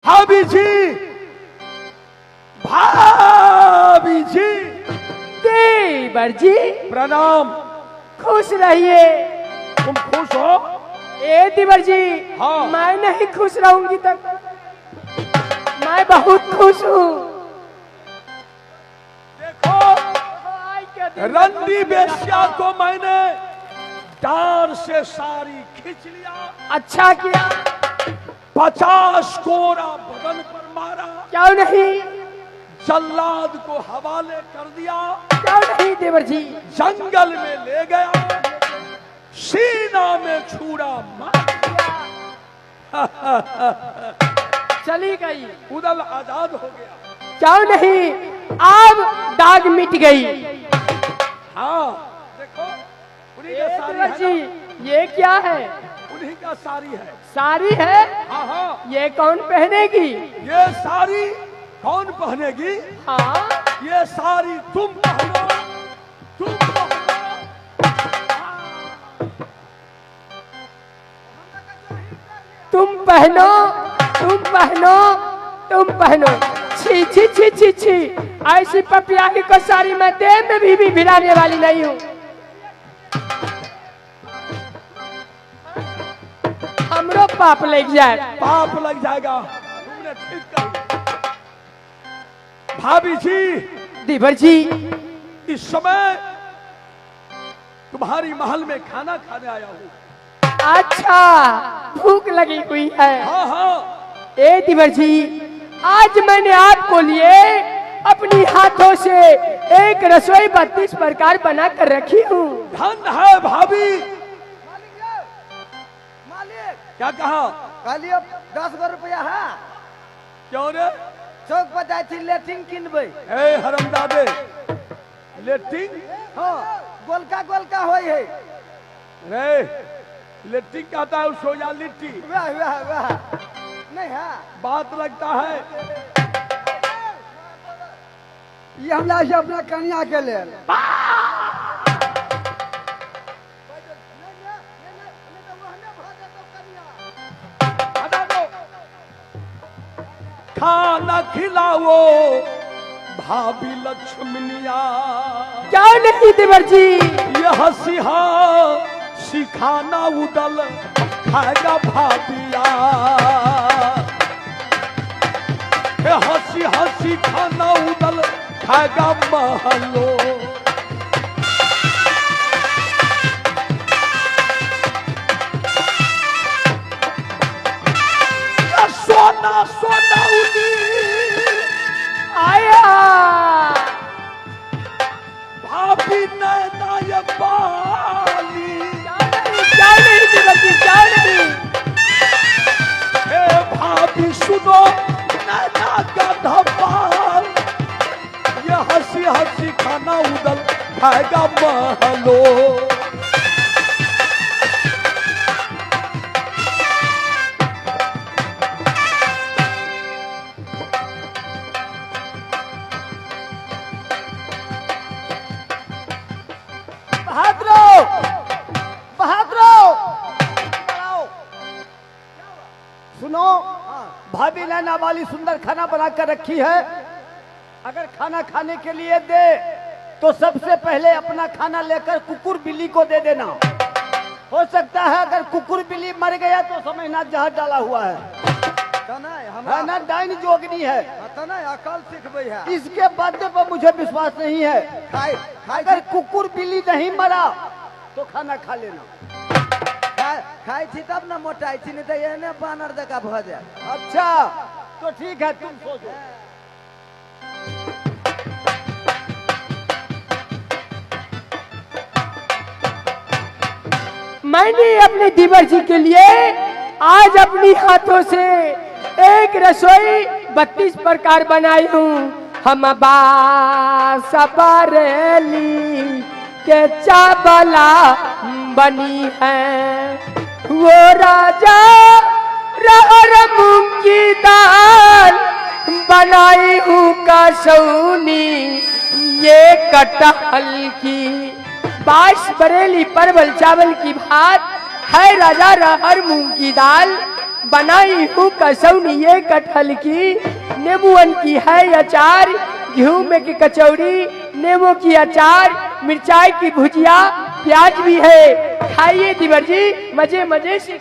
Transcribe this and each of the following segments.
भाभी जी, भाभी जी। देवर जी प्रणाम। खुश रहिए। तुम खुश हो? ए देवर जी, हाँ। मैं नहीं खुश रहूंगी तक। मैं बहुत खुश हूँ। देखो, रंडी बेश्या को मैंने डार से सारी खींच लिया। अच्छा किया। 50 कोरा बदन पर मारा। क्यों नहीं? जल्लाद को हवाले कर दिया। क्यों नहीं देवर जी? जंगल में ले गया, सीना में छुरा मार दिया। चली गई, उदल आजाद हो गया। क्यों नहीं? अब दाग मिट गई। हाँ देखो, उन्हीं का साड़ी देवर है जी, ना? ये क्या है? उन्हीं का साड़ी है। साड़ी है? हाँ हाँ, ये कौन पहनेगी? ये साड़ी कौन पहनेगी? हाँ, ये साड़ी तुम पहनो, तुम पहनो। तुम पहनो, तुम पहनो, तुम पहनो। छी छी छी छी छी, ऐसी पपियाही को सारी मैं देह में भी भिराने वाली नहीं हूँ। हमरो पाप लग जाए। पाप लग जाएगा। तुमने ठीक कहा। भाभी जी, देवर जी, इस समय तुम्हारी महल में खाना खाने आया हूँ। अच्छा, भूख लगी हुई है। हाँ हाँ। ए देवर जी, आज मैंने आपको लिए अपनी हाथों से एक रसोई 32 प्रकार बना कर रखी हूँ। धन है भाभी। मालिक, क्या कहा? कहली 10 गो रुपया है। क्यों रे? चौक पर जाए थी लेट्रिन किनबे। ए हरमजादे, लेट्रिन? हाँ, गोलका गोलका होई है। रे, लेट्रिन कहता है उसको, या लिट्टी? वाह वाह वाह, नहीं है। बात लगता है। ये हमरा से अपना कन्या के ले। हटा दो। खाना खिलाओ भाभी लक्ष्मनिया। क्या नहीं देवर जी? यह सिहा सिखाना उदल खाएगा भाभिया। हंसी हंसी खाना उदल खाएगा महलो। सोना सोना उदी आया भाभी नैना ये बाली। क्या नहीं देवर जी, क्या नहीं? हे भाभी सुनो नैना का धब्बाल। ये हंसी हंसी खाना उदल खाएगा महलो। बहादुरो, बहादुरो, सुनो, भाभी नैना वाली सुंदर खाना बना कर रखी है। अगर खाना खाने के लिए दे तो सबसे पहले अपना खाना लेकर कुकुर बिल्ली को दे देना। हो सकता है अगर कुकुर बिल्ली मर गया तो समझना जहर डाला हुआ है। है ना, डाइन जोगनी है। अकल सिखबे है। इसके बदले पर मुझे विश्वास नहीं है। अगर कुकुर बिल्ली नहीं मरा तो खाना खा लेना। खाई थी तब ना मोटाई थी, नहीं तो ये ना बानर देखा भ जाए। अच्छा तो ठीक है, तुम सो जाओ। मैंने अपने देवर जी के लिए आज अपनी हाथों से एक रसोई 32 प्रकार बनाई हूँ। हम बासबरेली के चावला बनी है। वो राजा रहर मूंग की दाल बनाई हूँ कसौनी। ये कटहल की बासबरेली परवल चावल की भात है। राजा रहर मूंग की दाल बनाई हूँ कसौनी ये कटहल की, नींबूअन की है अचार, गेहूं में की कचौड़ी, नींबू की अचार, मिर्चाई की भुजिया, प्याज भी है, खाइए दीवर जी मजे मजे से।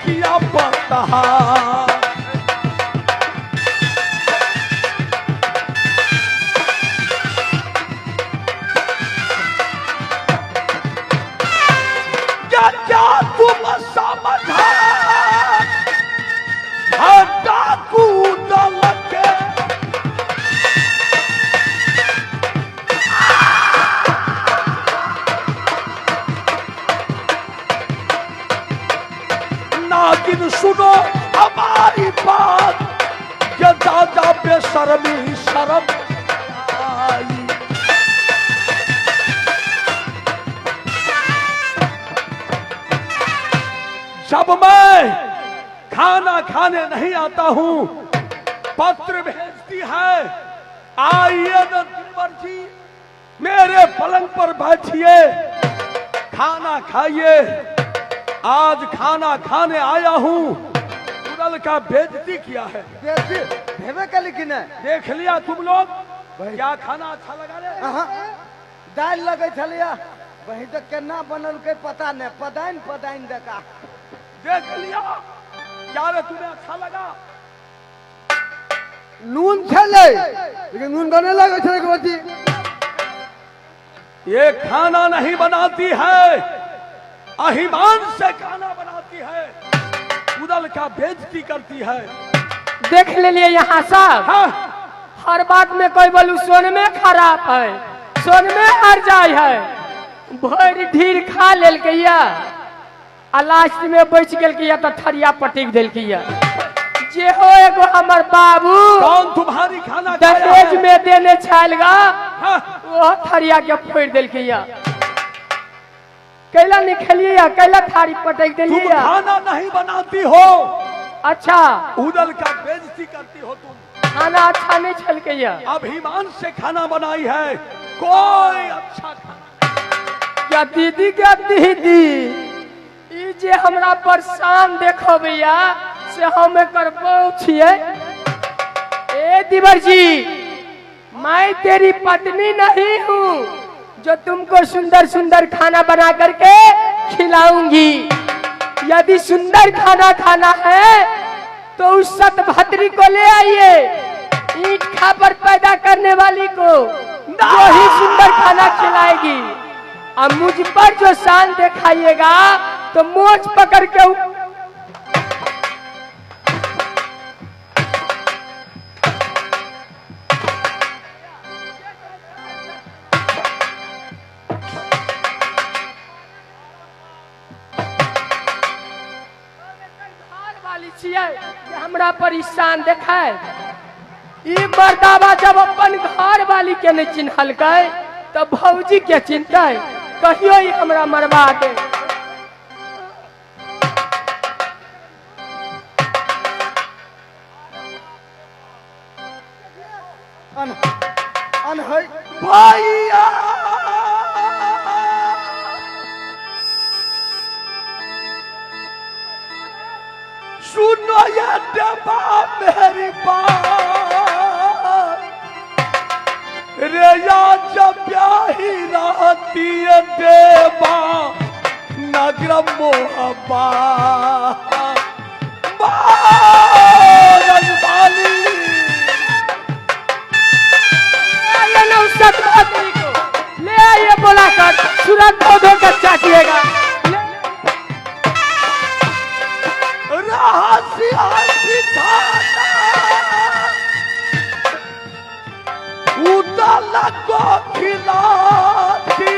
किया पता क्या तुम समझा डाकू दल के नागिन सुनो हमारी बात, ये दादा बेशर्मी शर्म आई। जब मैं खाना खाने नहीं आता हूं, पत्र भेजती है, आइए न दिनभर जी मेरे पलंग पर बैठिए, खाना खाइए। आज खाना खाने आया हूं, उड़ल का बेइज्जती किया है। भेवे का लेकिन देख लिया तुम लोग, क्या खाना अच्छा लगा रे? दाल लगे छलिया वही तो केना बनल के पता नहीं, पदाइन पदाइन देखा देख लिया क्या रे, तुम्हें अच्छा लगा? नून छले लेकिन नून बने लगे छले के बच्ची। ये खाना नहीं बनाती है, अहिमान से खाना बनाती है, उदल का बेइज्जती करती है। देख ले लिए यहाँ साहब, हाँ? हर बात में कोई बोलू सोन में खराब है, सोन में हर जाय है, भर ढीर खा लेल के या लास्ट में बच गेल के या तो थरिया पटिक देल के या। जे हो एगो हमर बाबू कौन तुम्हारी खाना दहेज में देने छालगा, हाँ? वो थरिया के फोड़ देल के या। कैला नहीं खेलिए या कैला थारी पटक तुम दिलिए या। खाना नहीं बनाती हो, अच्छा उदल का बेइज्जती करती हो तुम। खाना अच्छा नहीं छल के या। अभिमान से खाना बनाई है, कोई अच्छा खाना। क्या दीदी क्या दीदी, ई जे हमरा परेशान देखो भैया से हम करबो छिए। ए दीवर जी, मैं तेरी पत्नी नहीं हूँ जो तुमको सुंदर सुंदर खाना बना करके खिलाऊंगी। यदि सुंदर खाना खाना है तो उस सतभद्री को ले आइए, ईंट खापर पैदा करने वाली को, जो ही सुंदर खाना खिलाएगी। अब मुझ पर जो शान दिखाइएगा तो मोच पकड़ के हमरा पर शान देखाए। ई मर्दावा जब अपन घर वाली के नहीं चिन्हल तो भौजी के चिंता कहियो ही हमरा मरवा दे। सुनो ये देवा मेरी बात, रे या जब ब्याही रहती है देवा नगरम मोहब्बा रंगवाली। ये नौसत आदमी को ले आइए बुलाकर, सूरज धो कर चाटिएगा। उदल को खिलाती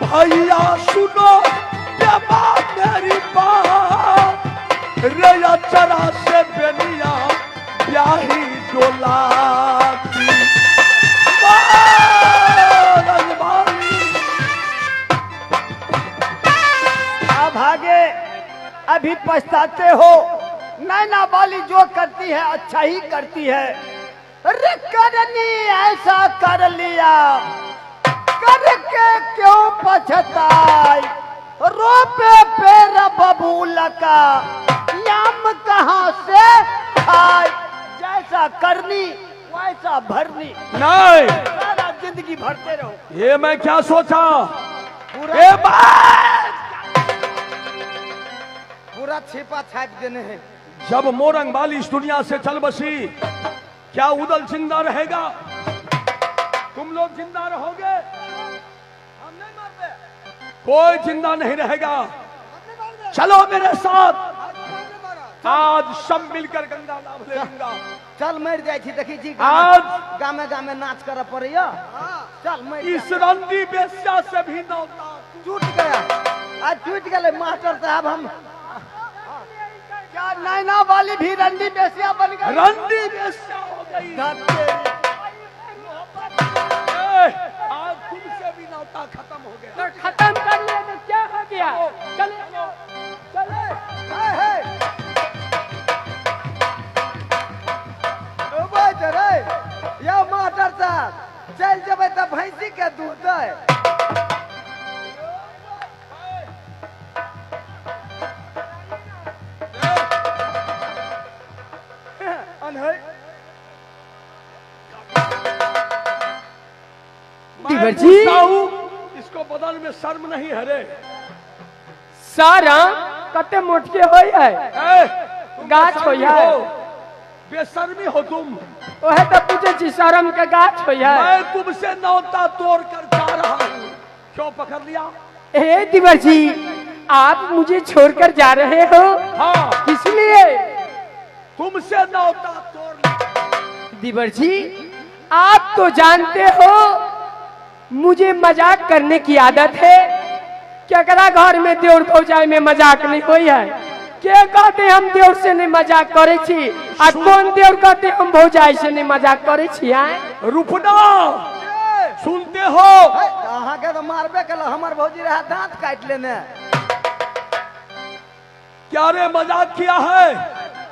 भैया सुनो देवा मेरी बात, रेया चरा से बेनिया ब्याही डोलाती भागे अभी पछताते हो। नैना वाली जो करती है अच्छा ही करती है। अरे करनी ऐसा कर लिया, करके क्यों पछताई, रोपे पेर बबूल का याम कहाँ से खाई। जैसा करनी वैसा भरनी, नहीं सारा जिंदगी भरते रहो। ये मैं क्या सोचा, पूरा छिपा छाप देने हैं। जब मोरंग वाली इस दुनिया से चल बसी, क्या उदल जिंदा रहेगा? तुम लोग जिंदा रहोगे? हम नहीं मरते, कोई जिंदा नहीं रहेगा। चलो मेरे साथ, आज सब मिलकर गंगा लाभ लेगा। चल मर जाए थी देखी जी, आज गामे गामे नाच कर पड़िया। चल मर इस रंडी बेस्या से भी नौता टूट गया, आज टूट गए मास्टर साहब। हम क्या नैना वाली भी रंडी बेसिया बन गई? रंडी बेस्या हो गई। आज तुमसे भी नौता खत्म हो गया। तो खत्म कर लिया तो क्या हो गया? चले चले या मास्टर साहब चल जब तो भैंसी के दूध है। दीवर जी, इसको बदन में शर्म नहीं है रे। सारा कते मोटके होई है, गाछ होई है। बेशर्मी हो तुम। ओहे तो पूछे छी शर्म के गाछ होई है। मैं तुमसे नौता तोड़ कर जा रहा हूँ, क्यों पकड़ लिया? ए दीवर जी, आप मुझे छोड़कर जा रहे हो? हाँ, किस लिए? तुमसे नौता तोड़ लिया। दीवर जी, आप तो जानते हो मुझे मजाक करने की आदत है। केकरा घर में देवर भौजाई में मजाक नहीं होई है? के कहते हम देवर से नहीं मजाक करे छी, आ कौन देवर कहते हम भौजाई से नहीं मजाक करे छी? रुपना सुनते हो? अहाँ के तो मारबे कल, हमार भौजी रहा दांत काट लेने। क्या रे मजाक किया है?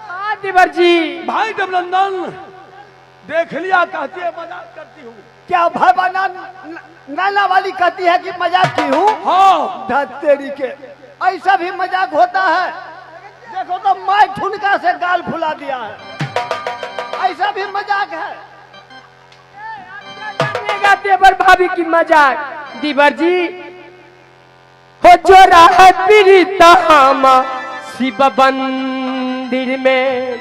हाँ दीवर जी। भाई डबलंदन देख लिया, कहती है मजाक करती हूँ। क्या भाई बना नैना वाली कहती है कि मजाक की हूँ? हाँ, धत्तेरी के ऐसा भी मजाक होता है? देखो तो मैं ठुनका से गाल फुला दिया है, ऐसा भी मजाक है? देवर भाभी की मजाक। दीवर जी, हो जो राहत पीड़िता हम शिव मंदिर में,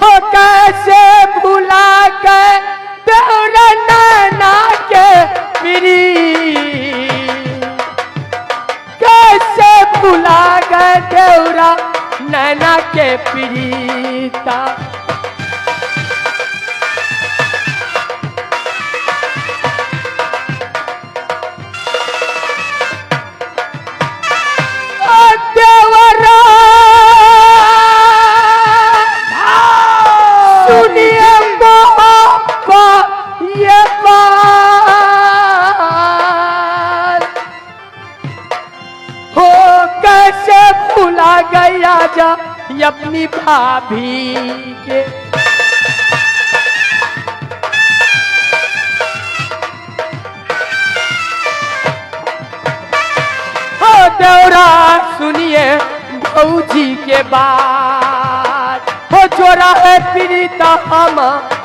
हो कैसे भुला के देवरा नैना के पीरी, कैसे भुला गए देवरा नैना के पीड़िता। सुनिए मोहब्बत ये बात, हो कैसे भुला गया जा अपनी भाभी के। देवरा सुनिए भौजी के बात, हो जोड़ा है पीड़िता हम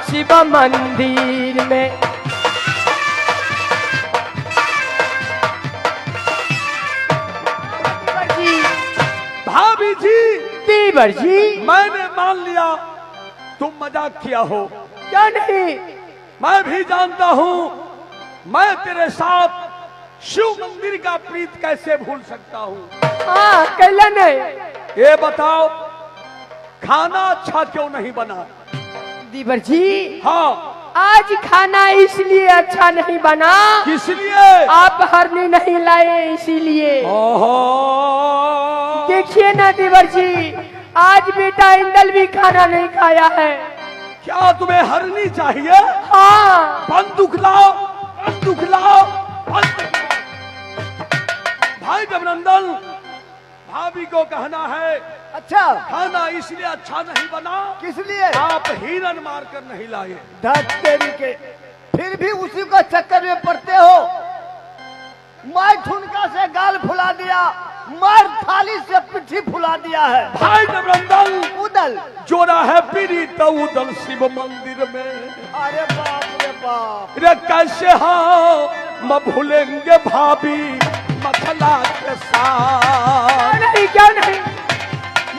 शिव मंदिर में। भाभी जी, देवर जी, मैंने मान लिया तुम मजाक किया हो। क्या नहीं? मैं भी जानता हूँ, मैं तेरे साथ शिव मंदिर का प्रीत कैसे भूल सकता हूँ। हाँ, कैला नहीं? ये बताओ, खाना अच्छा क्यों नहीं बना? देवर जी, हाँ, आज खाना इसलिए अच्छा नहीं बना, किस लिए? आप हरनी नहीं लाए इसीलिए। ओहो, देखिए ना देवर जी, आज बेटा इंदल भी खाना नहीं खाया है। क्या तुम्हें हरनी चाहिए? हाँ, बंदूक लाओ, बंदूक लाओ, बंदूक लाओ। भाई अभिनंदन, भाभी को कहना है अच्छा, खाना इसलिए अच्छा नहीं बना, किस लिए? आप हिरन मारकर नहीं लाए। धत तेरी के, फिर भी उसी को चक्कर में पड़ते हो। मैं ठुनका से गाल फुला दिया, मार थाली से पिट्ठी फुला दिया है। भाई अभिनंदन, उदल जोड़ा है पीरी तो उदल शिव मंदिर में। अरे बाप रे बाप, रे कैसे हाँ मैं भूलेंगे भाभी मथला के साथ। नहीं क्या नहीं?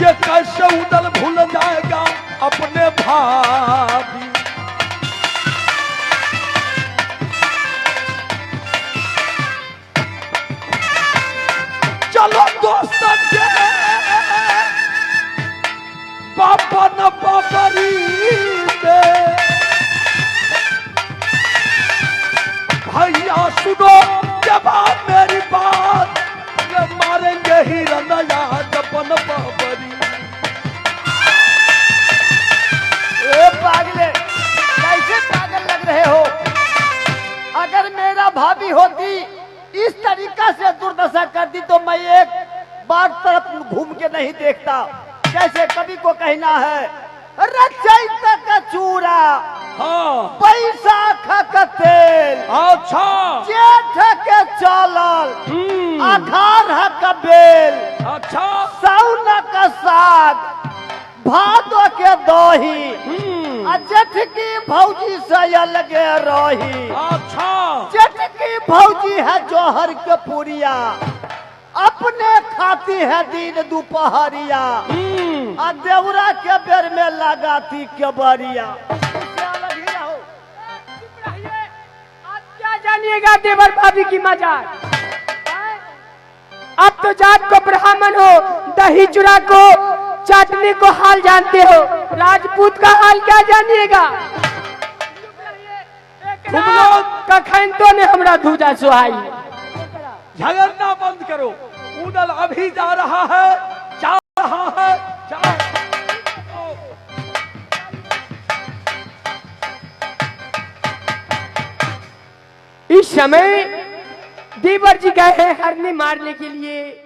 ये कैसे उदल भूल जाएगा अपने भाभी। चलो दोस्तन के पापा न पापरी में, भैया सुनो जवाब मेरी बात, ये मारेंगे हिरन याद अपन बाबरी। ए पागले, कैसे पागल लग रहे हो? अगर मेरा भाभी होती इस तरीका से दुर्दशा करती तो मैं एक बार तरफ घूम के नहीं देखता। जैसे कवि को कहना है, रचैता का चूरा, हाँ, बैसाख का तेल, अच्छा, जेठ के चावल, अखाड़ का बेल, अच्छा, साउन का साग, भादो के दही, जेठ की भौजी से अलग रही। अच्छा, जेठ की भौजी है जोहर के पुरिया, अपने खाती है दिन दोपहरिया, और देवरा के बेर में लगाती के बरिया। चुप रहिए, आप क्या जानिएगा देवर भाभी की मजाक? अब तो जात को ब्राह्मण हो, दही चूड़ा को चाटने को हाल जानते हो, राजपूत का हाल क्या जानिएगा? तुम लोग कखैंतो ने हमरा धूजा सुहाई। झगड़ना बंद करो। उदल अभी जा रहा है, जा रहा है, जा। इस समय देवर जी गए हैं हरनी मारने के लिए।